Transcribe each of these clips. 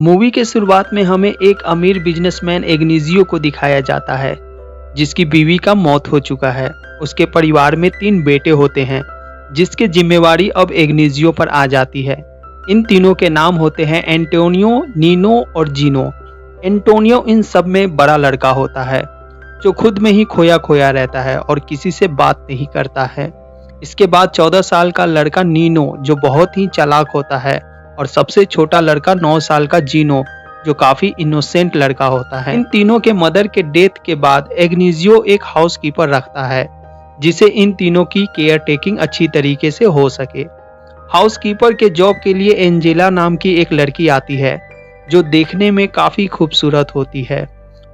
Movie के शुरुआत में हमें एक अमीर बिजनेसमैन एग्नेजियो को दिखाया जाता है, जिसकी बीवी का मौत हो चुका है। उसके परिवार में 3 बेटे होते हैं, जिसकी जिम्मेवारी अब एग्नेजियो पर आ जाती है। इन तीनों के नाम होते हैं एंटोनियो, नीनो और जीनो। एंटोनियो इन सब में बड़ा लड़का होता है, जो खुद में ही खोया खोया रहता है और किसी से बात नहीं करता है। इसके बाद 14 साल का लड़का नीनो, जो बहुत ही चालाक होता है, और सबसे छोटा लड़का 9 साल का जीनो, जो काफी इनोसेंट लड़का होता है। इन तीनों के मदर के डेथ के बाद एग्नेजियो एक हाउसकीपर रखता है, जिसे इन तीनों की केयर टेकिंग अच्छी तरीके से हो सके। हाउसकीपर के जॉब के लिए एंजेला नाम की एक लड़की आती है, जो देखने में काफी खूबसूरत होती है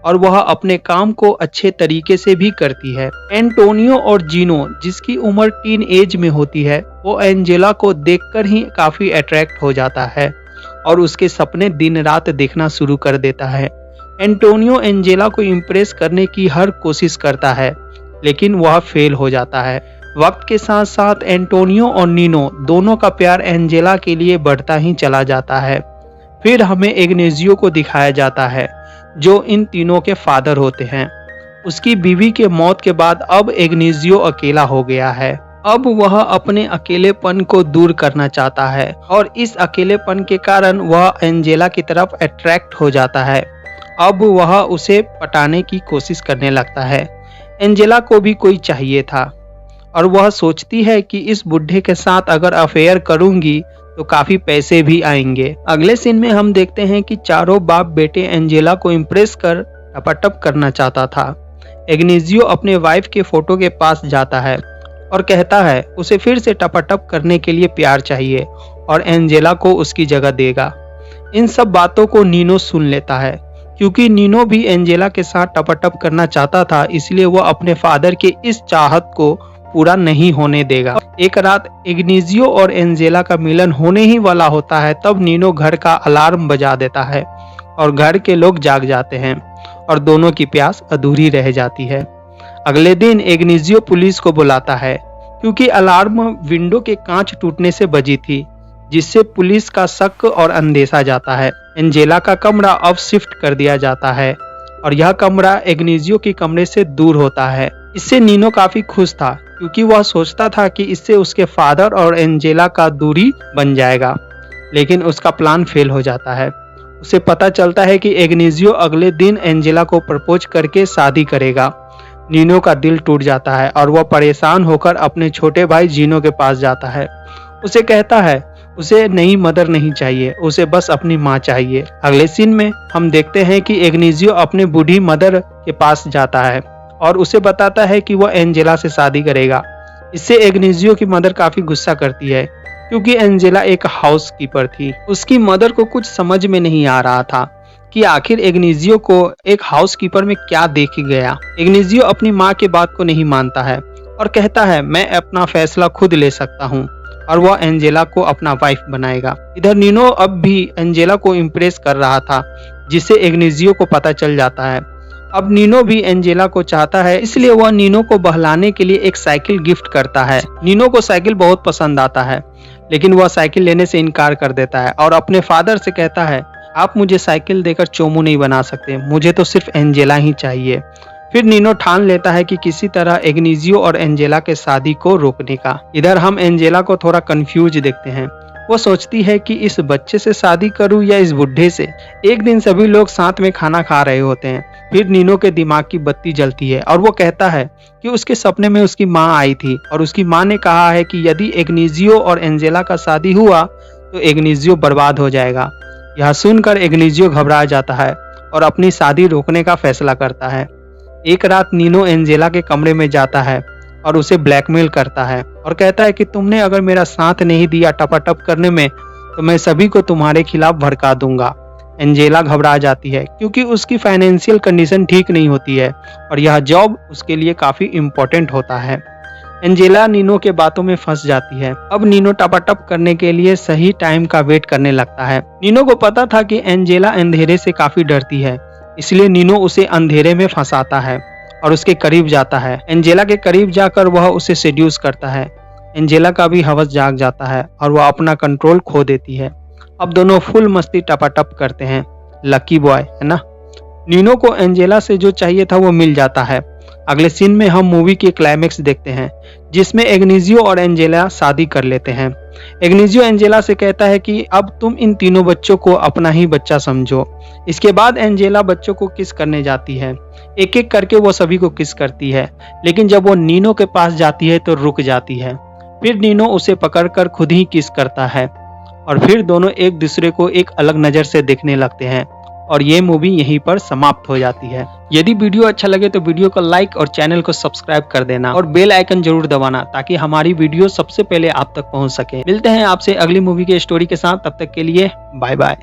और वह अपने काम को अच्छे तरीके से भी करती है। एंटोनियो और जीनो, जिसकी उम्र टीन एज में होती है, वो एंजेला को देखकर ही काफी अट्रैक्ट हो जाता है और उसके सपने दिन रात देखना शुरू कर देता है। एंटोनियो एंजेला को इम्प्रेस करने की हर कोशिश करता है, लेकिन वह फेल हो जाता है। वक्त के साथ साथ एंटोनियो और नीनो दोनों का प्यार एंजेला के लिए बढ़ता ही चला जाता है। फिर हमें एग्नेजियो को दिखाया जाता है, जो इन तीनों के फादर होते हैं। उसकी बीवी के मौत के बाद अब एग्नेजियो अकेला हो गया है। अब वह अपने अकेलेपन को दूर करना चाहता है और इस अकेलेपन के कारण वह एंजेला की तरफ अट्रैक्ट हो जाता है। अब वह उसे पटाने की कोशिश करने लगता है। एंजेला को भी कोई चाहिए था और वह सोचती है कि इस बुढ़े के साथ अगर अफेयर करूंगी तो काफी पैसे भी आएंगे। अगले सीन में हम देखते हैं कि चारों बाप बेटे एंजेला को इम्प्रेस कर टपाटप करना चाहता था। एग्नेजियो अपने वाइफ के फोटो के पास जाता है और कहता है उसे फिर से टपाटप करने के लिए प्यार चाहिए और एंजेला को उसकी जगह देगा। इन सब बातों को नीनो सुन लेता है। क्योंकि नीनो भी एंजेला के साथ टपाटप करना चाहता था, इसलिए वह अपने फादर के इस चाहत को पूरा नहीं होने देगा। एक रात इग्नेजियो और एंजेला का मिलन होने ही वाला होता है, तब नीनो घर का अलार्म बजा देता है और घर के लोग जाग जाते हैं और दोनों की प्यास अधूरी रह जाती है। अगले दिन इग्नेजियो पुलिस को बुलाता है, क्योंकि अलार्म विंडो के कांच टूटने से बजी थी, जिससे पुलिस का शक और अंदेशा जाता है। एंजेला का कमरा अब शिफ्ट कर दिया जाता है और यह कमरा इग्नेजियो के कमरे से दूर होता है। इससे नीनो काफी खुश था, क्योंकि वह सोचता था कि इससे उसके फादर और एंजेला का दूरी बन जाएगा। लेकिन उसका प्लान फेल हो जाता है। उसे पता चलता है कि इग्नेजियो अगले दिन एंजेला को प्रपोज करके शादी करेगा। नीनो का दिल टूट जाता है और वह परेशान होकर अपने छोटे भाई जीनो के पास जाता है। उसे कहता है उसे नई मदर नहीं चाहिए, उसे बस अपनी माँ चाहिए। अगले सीन में हम देखते हैं कि इग्नेजियो अपने बूढ़ी मदर के पास जाता है और उसे बताता है कि वह एंजेला से शादी करेगा। इससे इग्नेजियो की मदर काफी गुस्सा करती है, क्योंकि एंजेला एक हाउसकीपर थी। उसकी मदर को कुछ समझ में नहीं आ रहा था कि आखिर इग्नेजियो को एक हाउसकीपर में क्या देख गया। इग्नेजियो अपनी माँ के बात को नहीं मानता है और कहता है मैं अपना फैसला खुद ले सकता हूँ, और वह एंजेला को अपना वाइफ बनाएगा। इधर नीनो अब भी एंजेला को इम्प्रेस कर रहा था, जिससे इग्नेजियो को पता चल जाता है। अब नीनो भी एंजेला को चाहता है, इसलिए वह नीनो को बहलाने के लिए एक साइकिल गिफ्ट करता है। नीनो को साइकिल बहुत पसंद आता है, लेकिन वह साइकिल लेने से इनकार कर देता है और अपने फादर से कहता है आप मुझे साइकिल देकर चोमू नहीं बना सकते, मुझे तो सिर्फ एंजेला ही चाहिए। फिर नीनो ठान लेता है कि किसी तरह इग्नेजियो और एंजेला के शादी को रोकने का। इधर हम एंजेला को थोड़ा कंफ्यूज देखते हैं। वो सोचती है कि इस बच्चे से शादी करूं या इस बुढ़े से। एक दिन सभी लोग साथ में खाना खा रहे होते हैं। फिर नीनो के दिमाग की बत्ती जलती है और वो कहता है कि उसके सपने में उसकी माँ आई थी और उसकी माँ ने कहा है कि यदि इग्नेजियो और एंजेला का शादी हुआ तो इग्नेजियो बर्बाद हो जाएगा। यह सुनकर इग्नेजियो घबरा जाता है और अपनी शादी रोकने का फैसला करता है। एक रात नीनो एंजेला के कमरे में जाता है और उसे ब्लैकमेल करता है और कहता है कि तुमने अगर मेरा साथ नहीं दिया टपाटप करने में तो मैं सभी को तुम्हारे खिलाफ भड़का दूंगा। एंजेला घबरा जाती है, क्योंकि उसकी फाइनेंशियल कंडीशन ठीक नहीं होती है और यह जॉब उसके लिए काफी इम्पोर्टेंट होता है। एंजेला नीनो के बातों में फंस जाती है। अब नीनो टपाटप करने के लिए सही टाइम का वेट करने लगता है। नीनो को पता था कि एंजेला अंधेरे से काफी डरती है, इसलिए नीनो उसे अंधेरे में फंसाता है और उसके करीब जाता है। एंजेला के करीब जाकर वह उसे सेड्यूस करता है। एंजेला का भी हवस जाग जाता है और वह अपना कंट्रोल खो देती है। अब दोनों फुल मस्ती टपाटप करते हैं। लकी बॉय है ना। नीनो को एंजेला से जो चाहिए था वो मिल जाता है। अगले सीन में हम मूवी के क्लाइमेक्स देखते हैं जिसमें इग्नाजियो और एंजेला शादी कर लेते हैं। इग्नाजियो एंजेला से कहता है कि अब तुम इन तीनों बच्चों को अपना ही बच्चा समझो। इसके बाद एंजेला बच्चों को किस करने जाती है। एक एक करके वो सभी को किस करती है, लेकिन जब वो नीनो के पास जाती है तो रुक जाती है। फिर नीनो उसे पकड़कर खुद ही किस करता है और फिर दोनों एक दूसरे को एक अलग नज़र से देखने लगते हैं और ये मूवी यहीं पर समाप्त हो जाती है। यदि वीडियो अच्छा लगे तो वीडियो को लाइक और चैनल को सब्सक्राइब कर देना और बेल आइकन जरूर दबाना ताकि हमारी वीडियो सबसे पहले आप तक पहुंच सके। मिलते हैं आपसे अगली मूवी के स्टोरी के साथ, तब तक के लिए बाय बाय।